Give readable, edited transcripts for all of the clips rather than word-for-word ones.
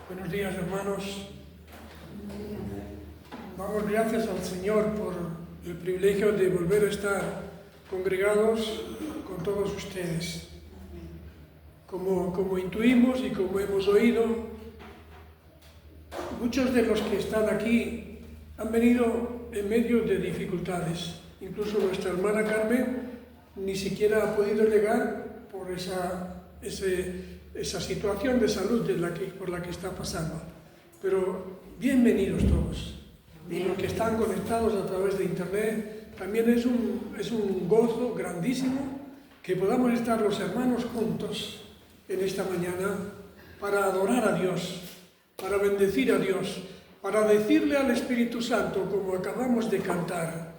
Buenos días, hermanos. Damos gracias al Señor por el privilegio de volver a estar congregados con todos ustedes. Como intuimos y como hemos oído, muchos de los que están aquí han venido en medio de dificultades. Incluso nuestra hermana Carmen ni siquiera ha podido llegar por esa situación de salud por la que está pasando. Pero bienvenidos todos. Y los que están conectados a través de internet, también es un gozo grandísimo que podamos estar los hermanos juntos en esta mañana para adorar a Dios, para bendecir a Dios, para decirle al Espíritu Santo, como acabamos de cantar,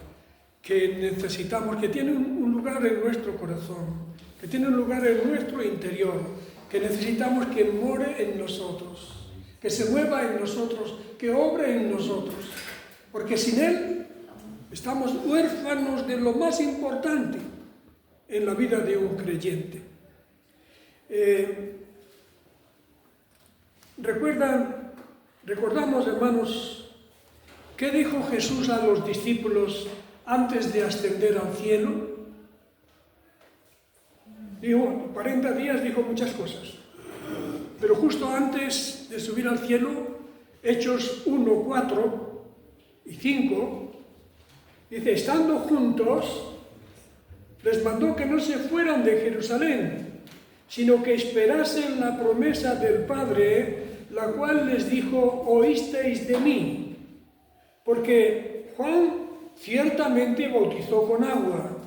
que necesitamos, que tiene un lugar en nuestro corazón, que tiene un lugar en nuestro interior, que necesitamos que more en nosotros, que se mueva en nosotros, que obre en nosotros, porque sin Él estamos huérfanos de lo más importante en la vida de un creyente. Recordamos, hermanos, ¿qué dijo Jesús a los discípulos antes de ascender al cielo? Dijo, 40 días dijo muchas cosas, pero justo antes de subir al cielo, Hechos 1, 4 y 5, dice, estando juntos, les mandó que no se fueran de Jerusalén, sino que esperasen la promesa del Padre, la cual les dijo, oísteis de mí, porque Juan ciertamente bautizó con agua,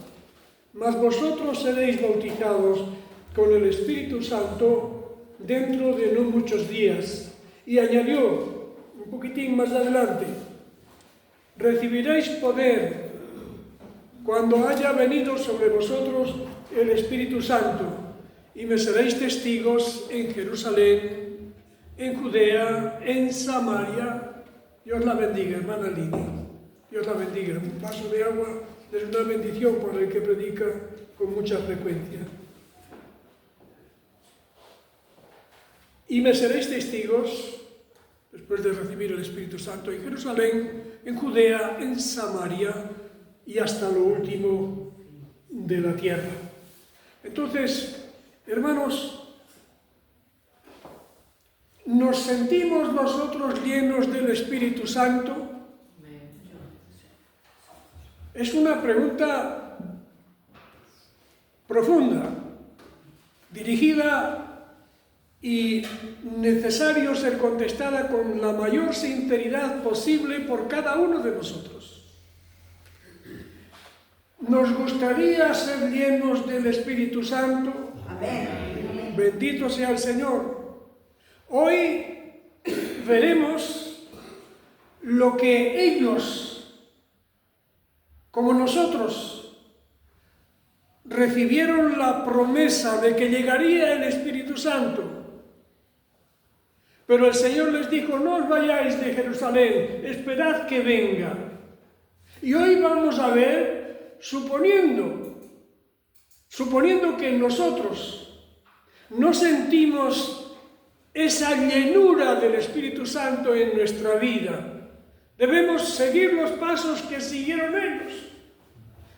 mas vosotros seréis bautizados con el Espíritu Santo dentro de no muchos días. Y añadió, un poquitín más adelante, recibiréis poder cuando haya venido sobre vosotros el Espíritu Santo, y me seréis testigos en Jerusalén, en Judea, en Samaria. Dios la bendiga, hermana Lini. Dios la bendiga. Un vaso de agua es una bendición para el que predica con mucha frecuencia. Y me seréis testigos, después de recibir el Espíritu Santo, en Jerusalén, en Judea, en Samaria y hasta lo último de la tierra. Entonces, hermanos, ¿nos sentimos nosotros llenos del Espíritu Santo? Es una pregunta profunda, dirigida y necesario ser contestada con la mayor sinceridad posible por cada uno de nosotros. ¿Nos gustaría ser llenos del Espíritu Santo? Amén. Bendito sea el Señor. Hoy veremos lo que ellos, como nosotros, recibieron la promesa de que llegaría el Espíritu Santo. Pero el Señor les dijo, no os vayáis de Jerusalén, esperad que venga. Y hoy vamos a ver, suponiendo que nosotros no sentimos esa llenura del Espíritu Santo en nuestra vida, debemos seguir los pasos que siguieron ellos,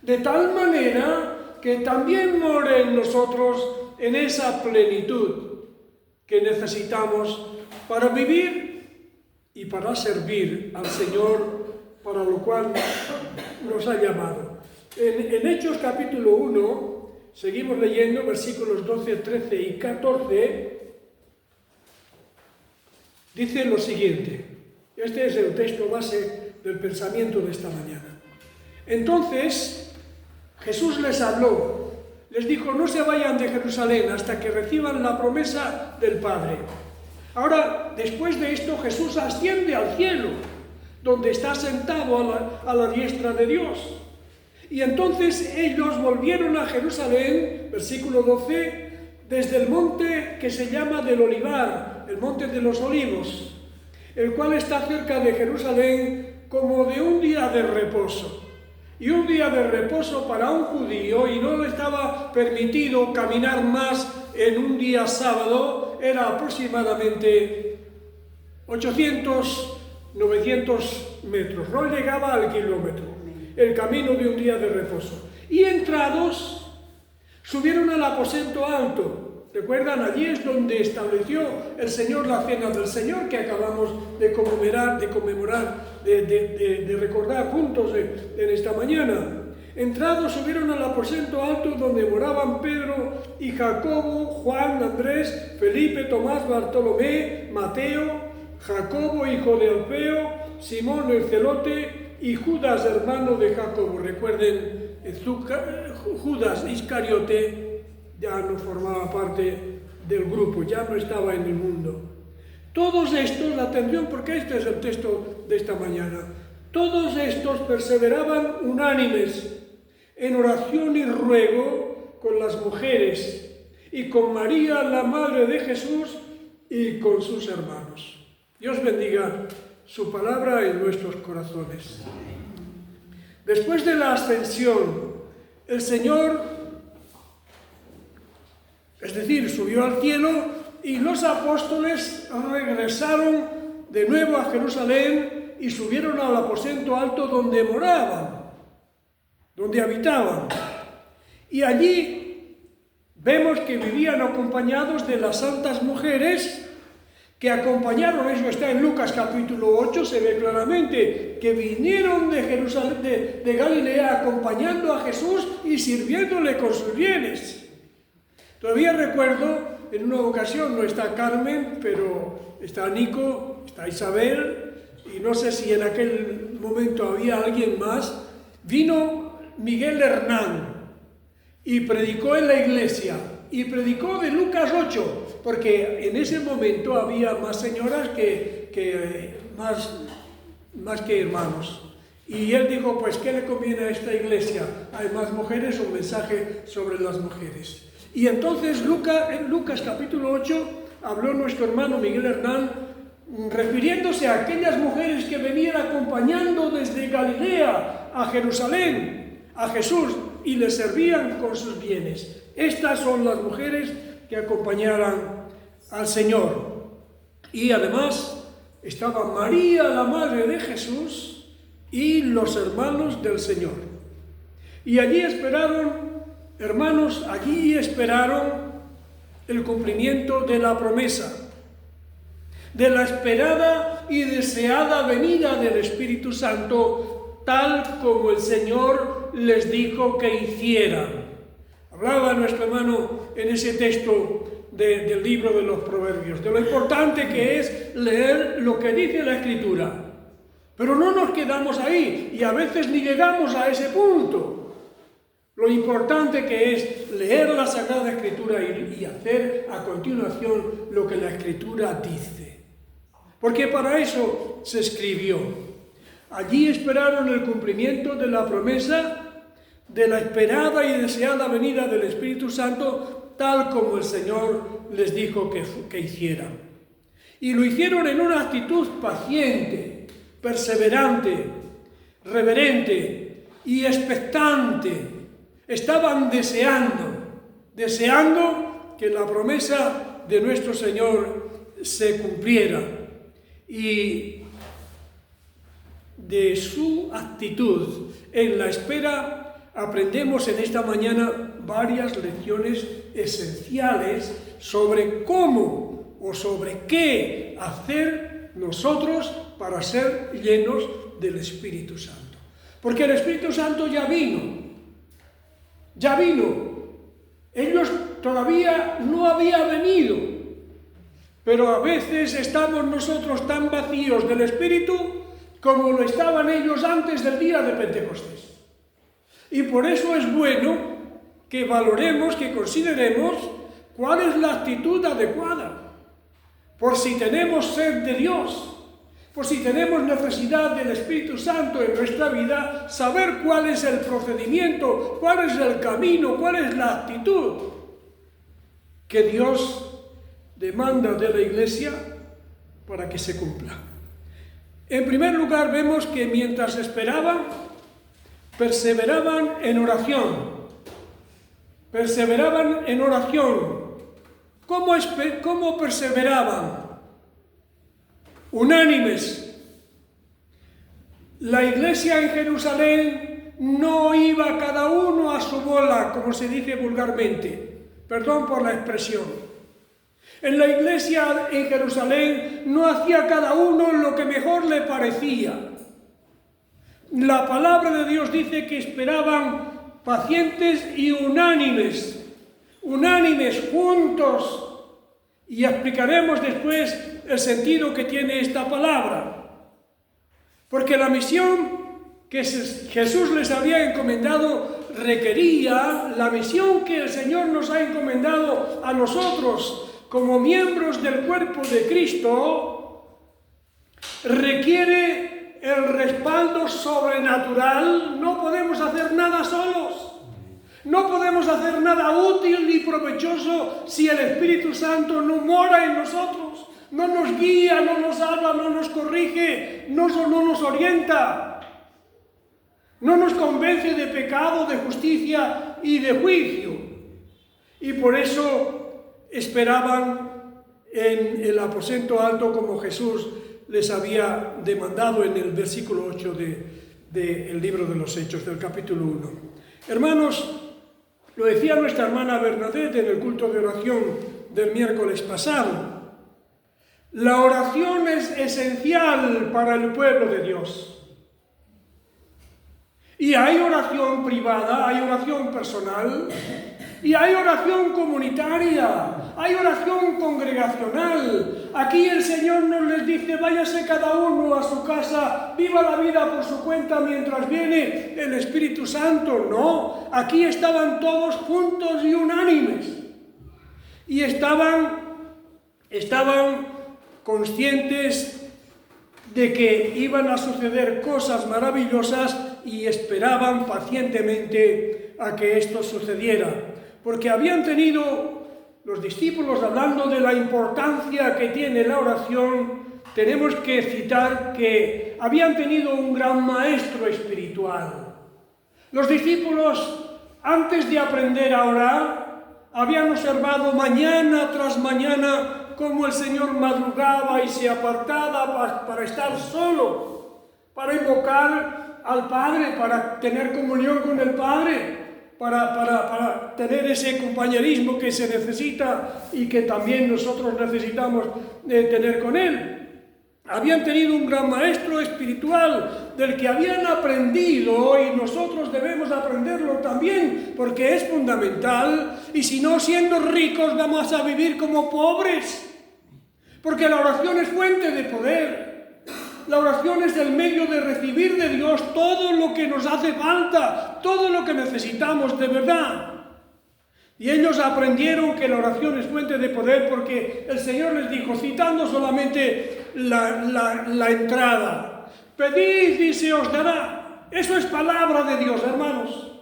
de tal manera que también more en nosotros en esa plenitud que necesitamos para vivir y para servir al Señor, para lo cual nos ha llamado. En Hechos capítulo 1, seguimos leyendo versículos 12, 13 y 14, dice lo siguiente. Este es el texto base del pensamiento de esta mañana. Entonces, Jesús les habló, les dijo, no se vayan de Jerusalén hasta que reciban la promesa del Padre. Ahora, después de esto, Jesús asciende al cielo, donde está sentado a la diestra de Dios. Y entonces ellos volvieron a Jerusalén, versículo 12, desde el monte que se llama del Olivar, el monte de los Olivos, el cual está cerca de Jerusalén como de un día de reposo. Y un día de reposo para un judío, y no le estaba permitido caminar más en un día sábado, era aproximadamente 800, 900 metros, no llegaba al kilómetro, el camino de un día de reposo. Y entrados, subieron al aposento alto. ¿Recuerdan? Allí es donde estableció el Señor la cena del Señor, que acabamos de recordar juntos en esta mañana. Entrados, subieron al aposento alto donde moraban Pedro y Jacobo, Juan, Andrés, Felipe, Tomás, Bartolomé, Mateo, Jacobo, hijo de Alfeo, Simón el celote y Judas, hermano de Jacobo. Recuerden, Judas Iscariote ya no formaba parte del grupo, ya no estaba en el mundo. Todos estos, atención porque este es el texto de esta mañana, todos estos perseveraban unánimes en oración y ruego con las mujeres y con María, la madre de Jesús, y con sus hermanos. Dios bendiga su palabra en nuestros corazones. Después de la ascensión, el Señor, es decir, subió al cielo y los apóstoles regresaron de nuevo a Jerusalén y subieron al aposento alto donde moraban, donde habitaban. Y allí vemos que vivían acompañados de las santas mujeres que acompañaron, eso está en Lucas capítulo 8, se ve claramente, que vinieron de Jerusalén, de Galilea, acompañando a Jesús y sirviéndole con sus bienes. Todavía recuerdo, en una ocasión, no está Carmen, pero está Nico, está Isabel, y no sé si en aquel momento había alguien más, vino Miguel Hernán y predicó en la iglesia, y predicó de Lucas 8, porque en ese momento había más señoras más que hermanos. Y él dijo, pues, ¿qué le conviene a esta iglesia? Hay más mujeres, un mensaje sobre las mujeres. Y entonces en Lucas capítulo 8 habló nuestro hermano Miguel Hernán, refiriéndose a aquellas mujeres que venían acompañando desde Galilea a Jerusalén a Jesús y le servían con sus bienes. Estas son las mujeres que acompañaran al Señor. Y además estaba María, la madre de Jesús, y los hermanos del Señor. Y allí esperaron, hermanos, allí esperaron el cumplimiento de la promesa, de la esperada y deseada venida del Espíritu Santo, tal como el Señor les dijo que hicieran. Hablaba nuestro hermano en ese texto del libro de los Proverbios, de lo importante que es leer lo que dice la Escritura. Pero no nos quedamos ahí y a veces ni llegamos a ese punto. Lo importante que es leer la Sagrada Escritura y hacer a continuación lo que la Escritura dice. Porque para eso se escribió. Allí esperaron el cumplimiento de la promesa de la esperada y deseada venida del Espíritu Santo, tal como el Señor les dijo que hicieran. Y lo hicieron en una actitud paciente, perseverante, reverente y expectante. Estaban deseando que la promesa de nuestro Señor se cumpliera. Y de su actitud en la espera aprendemos en esta mañana varias lecciones esenciales sobre cómo o sobre qué hacer nosotros para ser llenos del Espíritu Santo. Porque el Espíritu Santo ya vino. Ellos todavía no había venido, pero a veces estamos nosotros tan vacíos del Espíritu como lo estaban ellos antes del día de Pentecostés. Y por eso es bueno que valoremos, que consideremos cuál es la actitud adecuada. Por si tenemos sed de Dios, por si tenemos necesidad del Espíritu Santo en nuestra vida, saber cuál es el procedimiento, cuál es el camino, cuál es la actitud que Dios demanda de la Iglesia para que se cumpla. En primer lugar, vemos que mientras esperaban, perseveraban en oración. Perseveraban en oración. ¿Cómo perseveraban? unánimes. La iglesia en Jerusalén no iba cada uno a su bola, como se dice vulgarmente. Perdón por la expresión. En la iglesia en Jerusalén no hacía cada uno lo que mejor le parecía. La palabra de Dios dice que esperaban pacientes y unánimes, juntos. Y explicaremos después el sentido que tiene esta palabra. Porque la misión que Jesús les había encomendado requería, la misión que el Señor nos ha encomendado a nosotros como miembros del cuerpo de Cristo, requiere el respaldo sobrenatural. No podemos hacer nada solos. No podemos hacer nada útil ni provechoso si el Espíritu Santo no mora en nosotros. No nos guía, no nos habla, no nos corrige, no nos orienta, no nos convence de pecado, de justicia y de juicio. Y por eso esperaban en el aposento alto como Jesús les había demandado en el versículo 8 del libro de los Hechos, del capítulo 1. Hermanos, lo decía nuestra hermana Bernadette en el culto de oración del miércoles pasado. La oración es esencial para el pueblo de Dios. Y hay oración privada, hay oración personal, y hay oración comunitaria, hay oración congregacional. Aquí el Señor nos les dice, váyase cada uno a su casa, viva la vida por su cuenta mientras viene el Espíritu Santo. No, aquí estaban todos juntos y unánimes. Y estaban conscientes de que iban a suceder cosas maravillosas y esperaban pacientemente a que esto sucediera. Porque habían tenido los discípulos, hablando de la importancia que tiene la oración, tenemos que citar que habían tenido un gran maestro espiritual. Los discípulos, antes de aprender a orar, habían observado mañana tras mañana cómo el Señor madrugaba y se apartaba para estar solo, para invocar al Padre, para tener comunión con el Padre, para tener ese compañerismo que se necesita y que también nosotros necesitamos tener con Él. Habían tenido un gran maestro espiritual del que habían aprendido y nosotros debemos aprenderlo también porque es fundamental. Y si no, siendo ricos vamos a vivir como pobres, porque la oración es fuente de poder. La oración es el medio de recibir de Dios todo lo que nos hace falta, todo lo que necesitamos de verdad. Y ellos aprendieron que la oración es fuente de poder porque el Señor les dijo, citando solamente la entrada, pedid y se os dará. Eso es palabra de Dios, hermanos.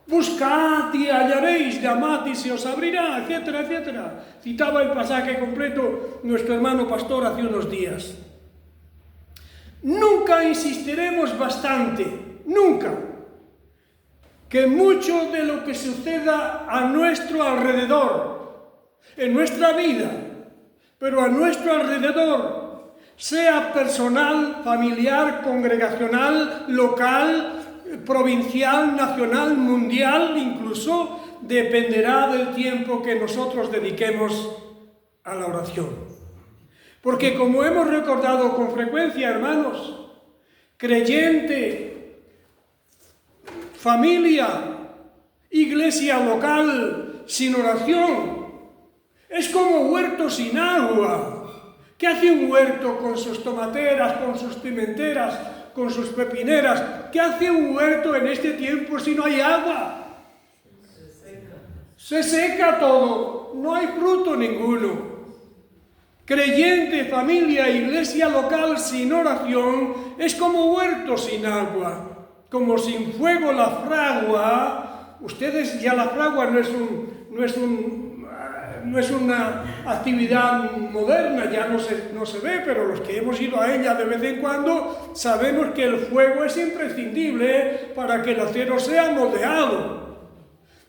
Buscad y hallaréis, llamad y se os abrirá, etcétera, etcétera. Citaba el pasaje completo nuestro hermano pastor hace unos días. Nunca insistiremos bastante, nunca, que mucho de lo que suceda a nuestro alrededor, en nuestra vida, pero a nuestro alrededor, sea personal, familiar, congregacional, local, provincial, nacional, mundial, incluso, dependerá del tiempo que nosotros dediquemos a la oración. Porque como hemos recordado con frecuencia, hermanos, creyente, familia, iglesia local sin oración, es como huerto sin agua. ¿Qué hace un huerto con sus tomateras, con sus pimenteras, con sus pepineras? ¿Qué hace un huerto en este tiempo si no hay agua? Se seca todo, no hay fruto ninguno. Creyente, familia, iglesia local sin oración es como huerto sin agua, como sin fuego la fragua. Ustedes, ya la fragua no es una actividad moderna, ya no se ve, pero los que hemos ido a ella de vez en cuando sabemos que el fuego es imprescindible para que el acero sea moldeado.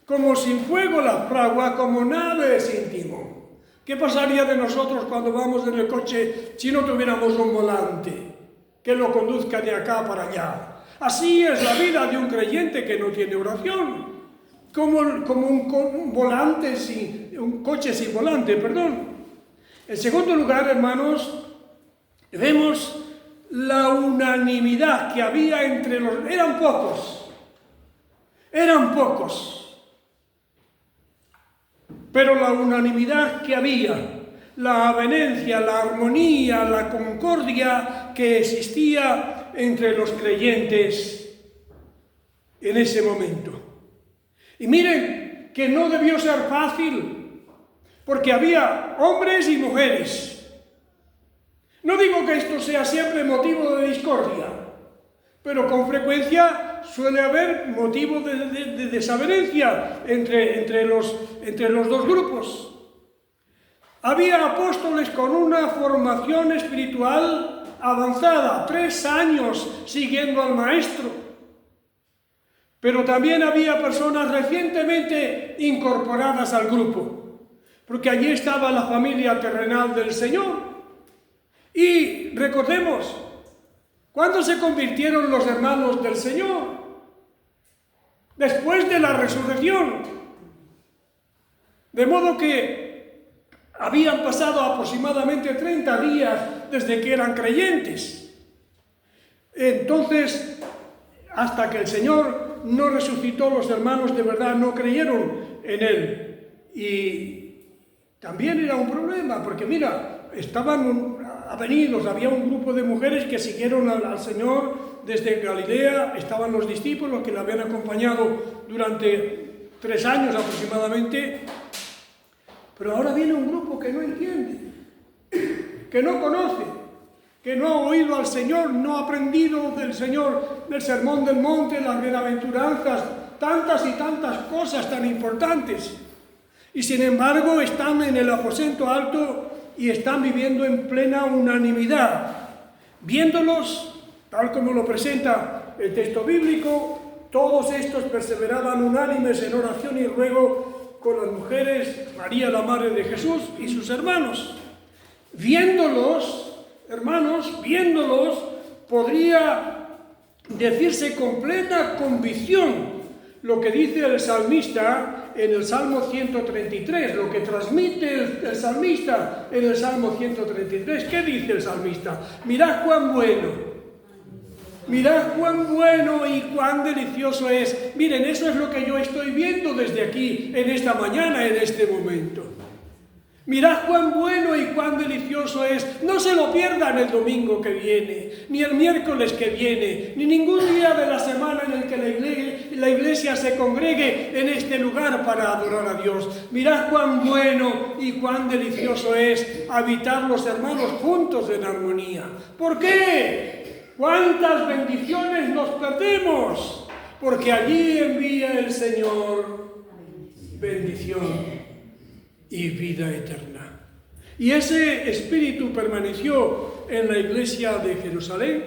Como sin fuego la fragua, como nada es íntimo. ¿Qué pasaría de nosotros cuando vamos en el coche si no tuviéramos un volante que lo conduzca de acá para allá? Así es la vida de un creyente que no tiene oración, como un coche sin volante, perdón. En segundo lugar, hermanos, vemos la unanimidad que había entre los... Eran pocos. Pero la unanimidad que había, la avenencia, la armonía, la concordia que existía entre los creyentes en ese momento. Y miren que no debió ser fácil, porque había hombres y mujeres. No digo que esto sea siempre motivo de discordia, pero con frecuencia suele haber motivo de desavenencia entre los dos grupos. Había apóstoles con una formación espiritual avanzada, 3 años siguiendo al Maestro. Pero también había personas recientemente incorporadas al grupo, porque allí estaba la familia terrenal del Señor. Y recordemos, ¿cuándo se convirtieron los hermanos del Señor? Después de la resurrección. De modo que habían pasado aproximadamente 30 días desde que eran creyentes. Entonces, hasta que el Señor no resucitó, los hermanos de verdad no creyeron en Él. Y también era un problema, porque mira, estaban avenidos, había un grupo de mujeres que siguieron al Señor desde Galilea, estaban los discípulos que le habían acompañado durante 3 años aproximadamente, pero ahora viene un grupo que no entiende, que no conoce, que no ha oído al Señor, no ha aprendido del Señor, del Sermón del Monte, las bienaventuranzas, tantas y tantas cosas tan importantes, y sin embargo están en el aposento alto y están viviendo en plena unanimidad. Viéndolos, tal como lo presenta el texto bíblico, todos estos perseveraban unánimes en oración y ruego con las mujeres, María la Madre de Jesús y sus hermanos. Viéndolos, hermanos, podría decirse con plena convicción lo que dice el salmista en el Salmo 133, lo que transmite el salmista en el Salmo 133. ¿Qué dice el salmista? Mirad cuán bueno y cuán delicioso es. Miren, eso es lo que yo estoy viendo desde aquí, en esta mañana, en este momento. Mirad cuán bueno y cuán delicioso es. No se lo pierdan el domingo que viene, ni el miércoles que viene, ni ningún día de la semana en el que la iglesia se congregue en este lugar para adorar a Dios. Mirad cuán bueno y cuán delicioso es habitar los hermanos juntos en armonía. ¿Por qué? ¿Cuántas bendiciones nos perdemos? Porque allí envía el Señor bendición y vida eterna. Y ese espíritu permaneció en la iglesia de Jerusalén,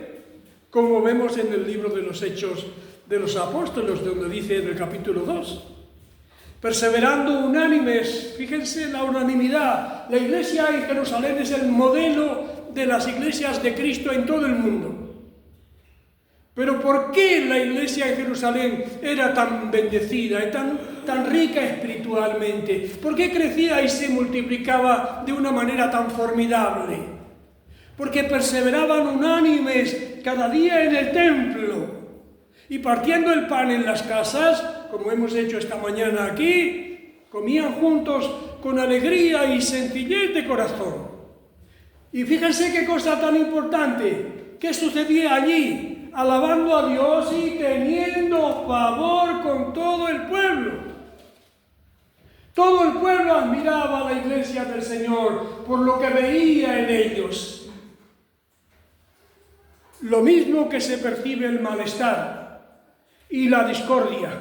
como vemos en el libro de los Hechos de los Apóstoles, donde dice en el capítulo 2, perseverando unánimes. Fíjense la unanimidad. La iglesia en Jerusalén es el modelo de las iglesias de Cristo en todo el mundo. Pero ¿por qué la iglesia en Jerusalén era tan bendecida y tan rica espiritualmente? ¿Por qué crecía y se multiplicaba de una manera tan formidable? Porque perseveraban unánimes cada día en el templo y partiendo el pan en las casas, como hemos hecho esta mañana aquí, comían juntos con alegría y sencillez de corazón. Y fíjense qué cosa tan importante, ¿qué sucedía allí? Alabando a Dios y teniendo favor con todo el pueblo. Todo el pueblo admiraba a la iglesia del Señor por lo que veía en ellos. Lo mismo que se percibe el malestar y la discordia,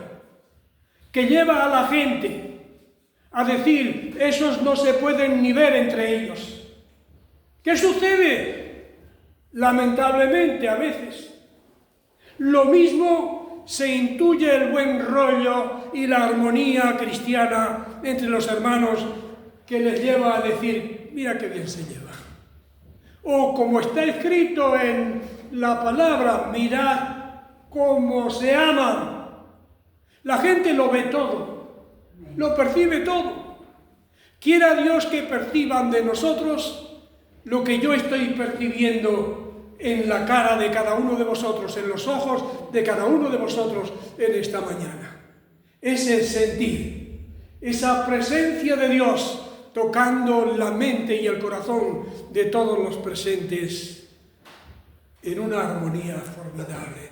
que lleva a la gente a decir, esos no se pueden ni ver entre ellos. ¿Qué sucede? Lamentablemente a veces. Lo mismo se intuye el buen rollo y la armonía cristiana entre los hermanos que les lleva a decir, mira qué bien se lleva. O como está escrito en la palabra, mirad cómo se aman. La gente lo ve todo, lo percibe todo. Quiera Dios que perciban de nosotros lo que yo estoy percibiendo en la cara de cada uno de vosotros, en los ojos de cada uno de vosotros en esta mañana. Ese sentir, esa presencia de Dios tocando la mente y el corazón de todos los presentes en una armonía formidable,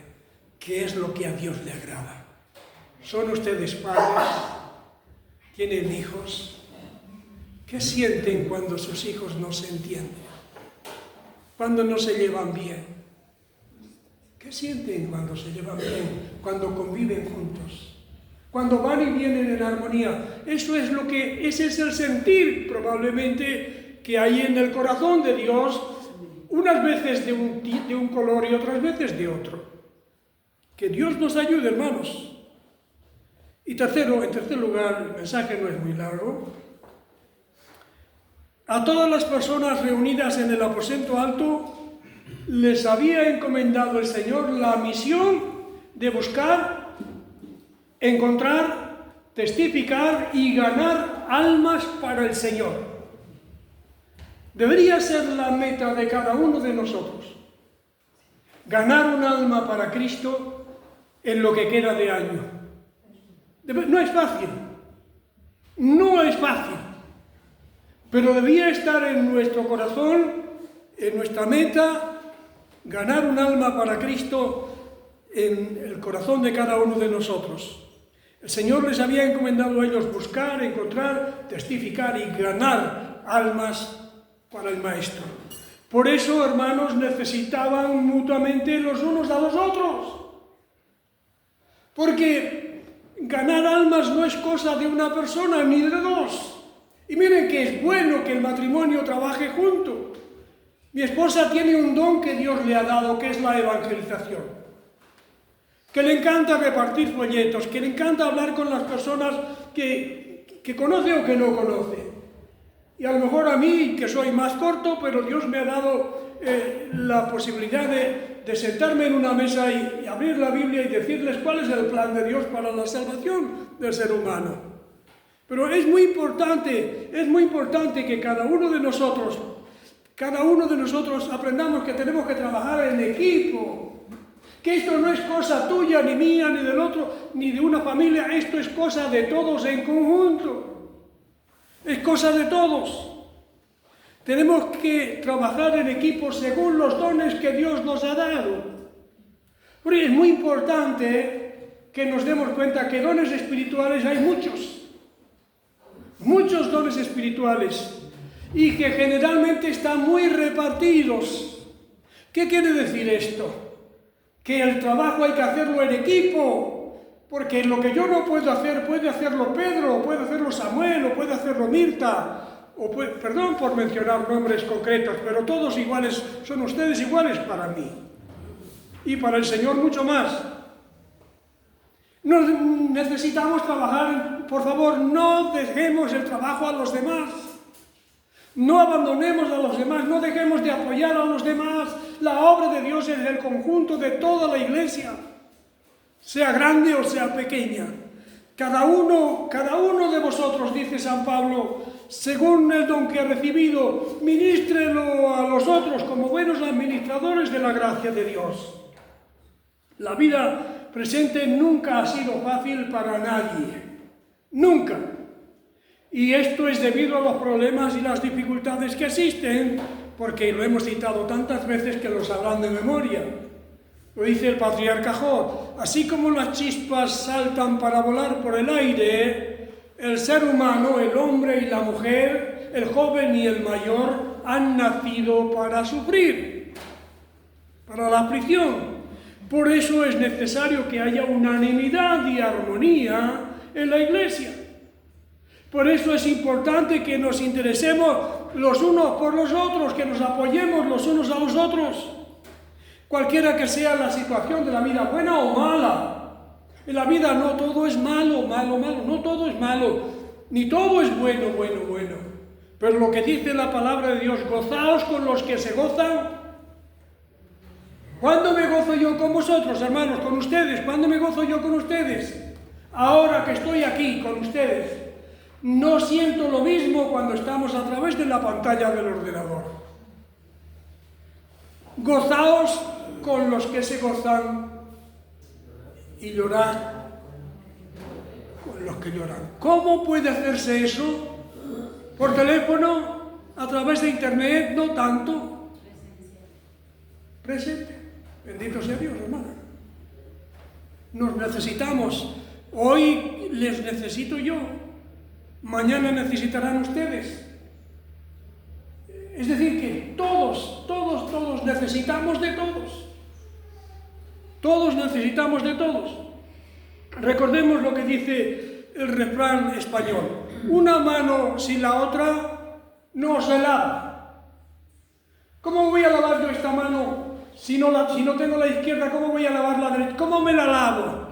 que es lo que a Dios le agrada. ¿Son ustedes padres? ¿Tienen hijos? ¿Qué sienten cuando sus hijos no se entienden? Cuando no se llevan bien. ¿Qué sienten cuando se llevan bien? Cuando conviven juntos. Cuando van y vienen en armonía. Ese es el sentir probablemente que hay en el corazón de Dios, unas veces de un color y otras veces de otro. Que Dios nos ayude, hermanos. Y en tercer lugar, el mensaje no es muy largo. A todas las personas reunidas en el aposento alto les había encomendado el Señor la misión de buscar, encontrar, testificar y ganar almas para el Señor. Debería ser la meta de cada uno de nosotros. Ganar un alma para Cristo en lo que queda de año. No es fácil. No es fácil. Pero debía estar en nuestro corazón, en nuestra meta, ganar un alma para Cristo en el corazón de cada uno de nosotros. El Señor les había encomendado a ellos buscar, encontrar, testificar y ganar almas para el Maestro. Por eso, hermanos, necesitaban mutuamente los unos a los otros. Porque ganar almas no es cosa de una persona ni de dos. Y miren que es bueno que el matrimonio trabaje junto. Mi esposa tiene un don que Dios le ha dado, que es la evangelización. Que le encanta repartir folletos, que le encanta hablar con las personas que conoce o que no conoce. Y a lo mejor a mí, que soy más corto, pero Dios me ha dado la posibilidad de sentarme en una mesa y abrir la Biblia y decirles cuál es el plan de Dios para la salvación del ser humano. Pero es muy importante que cada uno de nosotros aprendamos que tenemos que trabajar en equipo. Que esto no es cosa tuya, ni mía, ni del otro, ni de una familia. Esto es cosa de todos en conjunto. Es cosa de todos. Tenemos que trabajar en equipo según los dones que Dios nos ha dado. Porque es muy importante que nos demos cuenta que dones espirituales hay muchos. Muchos dones espirituales. Y que generalmente están muy repartidos. ¿Qué quiere decir esto? Que el trabajo hay que hacerlo en equipo, porque lo que yo no puedo hacer, puede hacerlo Pedro, puede hacerlo Samuel, o puede hacerlo Mirta, perdón por mencionar nombres concretos, pero todos iguales, son ustedes iguales para mí, y para el Señor mucho más. Necesitamos trabajar, por favor, no dejemos el trabajo a los demás. No abandonemos a los demás, no dejemos de apoyar a los demás. La obra de Dios es el conjunto de toda la iglesia, sea grande o sea pequeña. Cada uno de vosotros, dice San Pablo, según el don que ha recibido, ministrelo a los otros como buenos administradores de la gracia de Dios. La vida presente nunca ha sido fácil para nadie, nunca. Y esto es debido a los problemas y las dificultades que existen, porque lo hemos citado tantas veces que lo sabrán de memoria. Lo dice el patriarca Job: así como las chispas saltan para volar por el aire, el ser humano, el hombre y la mujer, el joven y el mayor, han nacido para sufrir, para la aflicción. Por eso es necesario que haya unanimidad y armonía en la Iglesia. Por eso es importante que nos interesemos los unos por los otros, que nos apoyemos los unos a los otros. Cualquiera que sea la situación de la vida, buena o mala. En la vida no todo es malo, no todo es malo, ni todo es bueno. Pero lo que dice la palabra de Dios, gozaos con los que se gozan. ¿Cuándo me gozo yo con vosotros, hermanos? Con ustedes. ¿Cuándo me gozo yo con ustedes? Ahora que estoy aquí con ustedes. No siento lo mismo cuando estamos a través de la pantalla del ordenador. Gozaos con los que se gozan y llorad con los que lloran. ¿Cómo puede hacerse eso? ¿Por teléfono? ¿A través de internet? No tanto. Presente. Bendito sea Dios, hermano. Nos necesitamos. Hoy les necesito yo. Mañana necesitarán ustedes. Es decir, que todos necesitamos de todos. Todos necesitamos de todos. Recordemos lo que dice el refrán español. Una mano sin la otra no se lava. ¿Cómo voy a lavar yo esta mano si no tengo la izquierda? ¿Cómo voy a lavar la derecha? ¿Cómo me la lavo?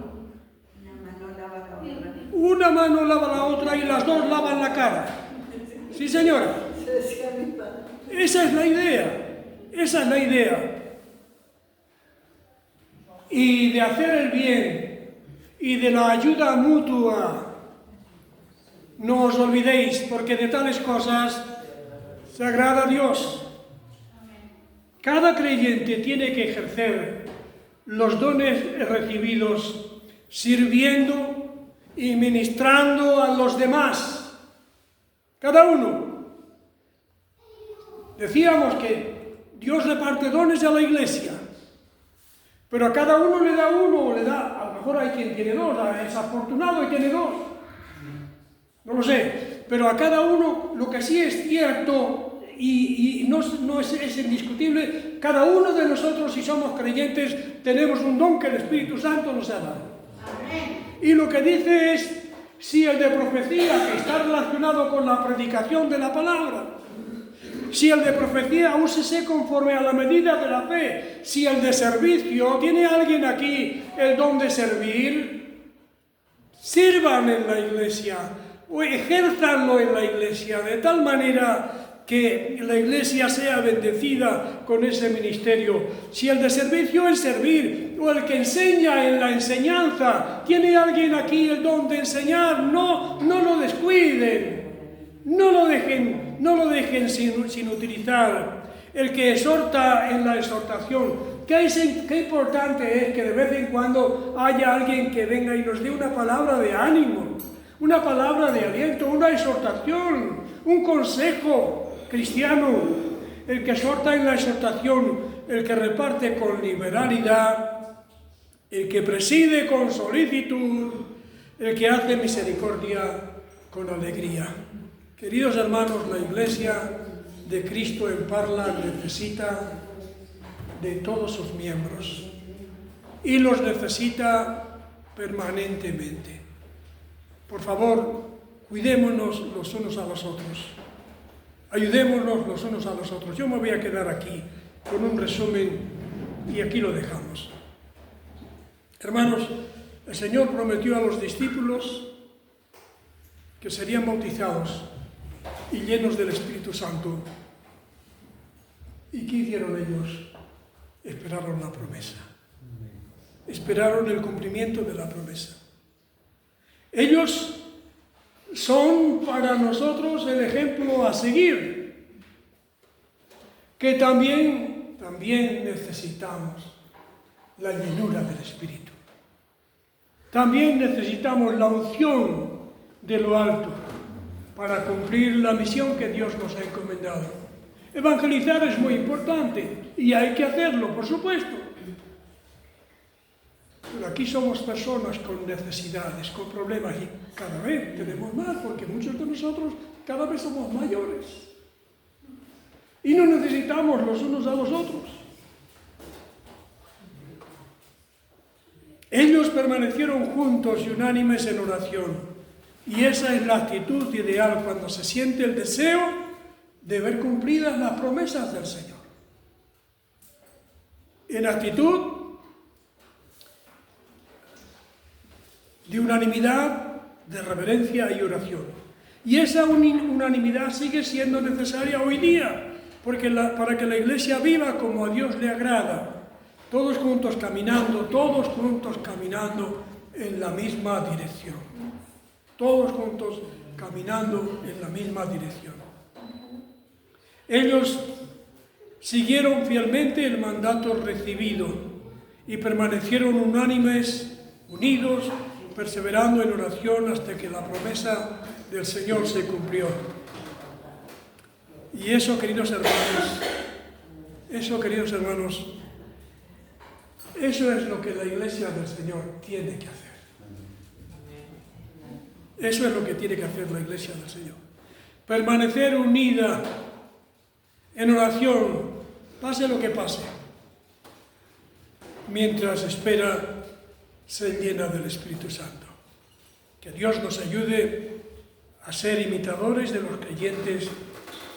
Una mano lava la otra y las dos lavan la cara. ¿Sí, señora? Esa es la idea. Esa es la idea. Y de hacer el bien y de la ayuda mutua, no os olvidéis, porque de tales cosas se agrada a Dios. Cada creyente tiene que ejercer los dones recibidos sirviendo y ministrando a los demás. Cada uno. Decíamos que Dios reparte dones a la iglesia, pero a cada uno le da uno, o le da, a lo mejor hay quien tiene dos, es afortunado y tiene dos. No lo sé, pero a cada uno lo que sí es cierto y no es indiscutible, cada uno de nosotros, si somos creyentes, tenemos un don que el Espíritu Santo nos ha dado. Y lo que dice es, si el de profecía, que está relacionado con la predicación de la palabra, si el de profecía, úsese conforme a la medida de la fe. Si el de servicio, ¿tiene alguien aquí el don de servir? Sirvan en la iglesia o ejérzanlo en la iglesia, de tal manera que la iglesia sea bendecida con ese ministerio. Si el de servicio es servir, o el que enseña en la enseñanza, ¿tiene alguien aquí el don de enseñar? No lo descuiden, no lo dejen sin utilizar. El que exhorta en la exhortación, qué importante es que de vez en cuando haya alguien que venga y nos dé una palabra de ánimo, una palabra de aliento, una exhortación, un consejo cristiano. El que exhorta en la exhortación, el que reparte con liberalidad, el que preside con solicitud, el que hace misericordia con alegría. Queridos hermanos, la Iglesia de Cristo en Parla necesita de todos sus miembros y los necesita permanentemente. Por favor, cuidémonos los unos a los otros, ayudémonos los unos a los otros. Yo me voy a quedar aquí con un resumen y aquí lo dejamos. Hermanos, el Señor prometió a los discípulos que serían bautizados y llenos del Espíritu Santo. ¿Y qué hicieron ellos? Esperaron la promesa. Esperaron el cumplimiento de la promesa. Ellos son para nosotros el ejemplo a seguir, que también necesitamos la llenura del Espíritu. También necesitamos la unción de lo alto para cumplir la misión que Dios nos ha encomendado. Evangelizar es muy importante y hay que hacerlo, por supuesto. Pero aquí somos personas con necesidades, con problemas y cada vez tenemos más porque muchos de nosotros cada vez somos mayores. Y no necesitamos los unos a los otros. Ellos permanecieron juntos y unánimes en oración. Y esa es la actitud ideal cuando se siente el deseo de ver cumplidas las promesas del Señor. En actitud de unanimidad, de reverencia y oración. Y esa unanimidad sigue siendo necesaria hoy día, porque para que la Iglesia viva como a Dios le agrada, todos juntos caminando en la misma dirección. Todos juntos caminando en la misma dirección. Ellos siguieron fielmente el mandato recibido y permanecieron unánimes, unidos, perseverando en oración hasta que la promesa del Señor se cumplió. Y eso, queridos hermanos, eso es lo que la Iglesia del Señor tiene que hacer. Eso es lo que tiene que hacer la Iglesia del Señor. Permanecer unida en oración, pase lo que pase, mientras espera ser llena del Espíritu Santo. Que Dios nos ayude a ser imitadores de los creyentes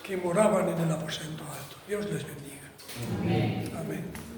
que moraban en el aposento alto. Dios les bendiga. Amén. Amén.